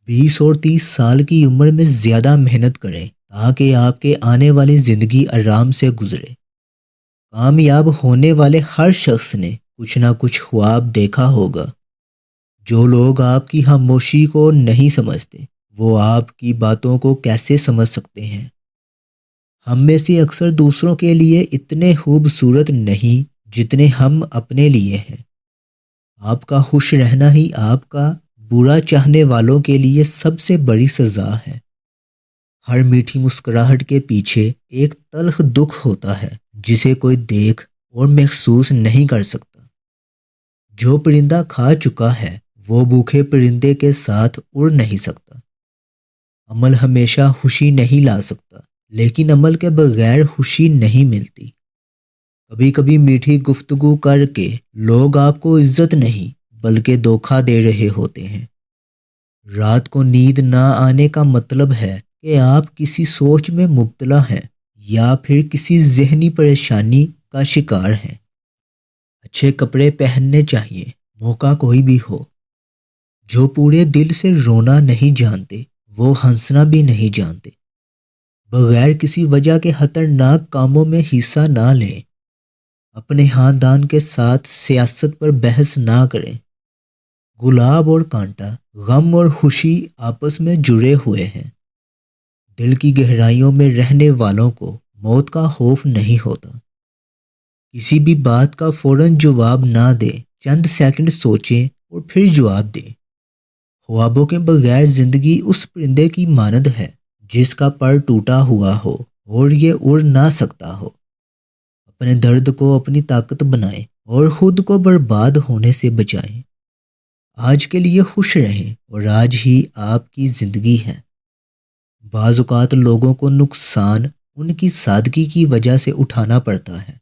20 اور 30 سال کی عمر میں زیادہ محنت کریں تاکہ آپ کے آنے والی زندگی آرام سے گزرے۔ کامیاب ہونے والے ہر شخص نے کچھ نہ کچھ خواب دیکھا ہوگا۔ جو لوگ آپ کی خاموشی کو نہیں سمجھتے وہ آپ کی باتوں کو کیسے سمجھ سکتے ہیں؟ ہم میں سے اکثر دوسروں کے لیے اتنے خوبصورت نہیں جتنے ہم اپنے لیے ہیں۔ آپ کا خوش رہنا ہی آپ کا برا چاہنے والوں کے لیے سب سے بڑی سزا ہے۔ ہر میٹھی مسکراہٹ کے پیچھے ایک تلخ دکھ ہوتا ہے جسے کوئی دیکھ اور محسوس نہیں کر سکتا۔ جو پرندہ کھا چکا ہے وہ بھوکے پرندے کے ساتھ اڑ نہیں سکتا۔ عمل ہمیشہ خوشی نہیں لا سکتا، لیکن عمل کے بغیر خوشی نہیں ملتی۔ کبھی کبھی میٹھی گفتگو کر کے لوگ آپ کو عزت نہیں بلکہ دھوکہ دے رہے ہوتے ہیں۔ رات کو نیند نہ آنے کا مطلب ہے کہ آپ کسی سوچ میں مبتلا ہیں یا پھر کسی ذہنی پریشانی کا شکار ہیں۔ اچھے کپڑے پہننے چاہیے، موقع کوئی بھی ہو۔ جو پورے دل سے رونا نہیں جانتے وہ ہنسنا بھی نہیں جانتے۔ بغیر کسی وجہ کے خطرناک کاموں میں حصہ نہ لیں۔ اپنے خاندان کے ساتھ سیاست پر بحث نہ کریں۔ گلاب اور کانٹا، غم اور خوشی آپس میں جڑے ہوئے ہیں۔ دل کی گہرائیوں میں رہنے والوں کو موت کا خوف نہیں ہوتا۔ کسی بھی بات کا فوراً جواب نہ دیں، چند سیکنڈ سوچیں اور پھر جواب دیں۔ خوابوں کے بغیر زندگی اس پرندے کی مانند ہے جس کا پر ٹوٹا ہوا ہو اور یہ اڑ نہ سکتا ہو۔ اپنے درد کو اپنی طاقت بنائیں اور خود کو برباد ہونے سے بچائیں۔ آج کے لیے خوش رہیں اور آج ہی آپ کی زندگی ہے۔ بعض اوقات لوگوں کو نقصان ان کی سادگی کی وجہ سے اٹھانا پڑتا ہے،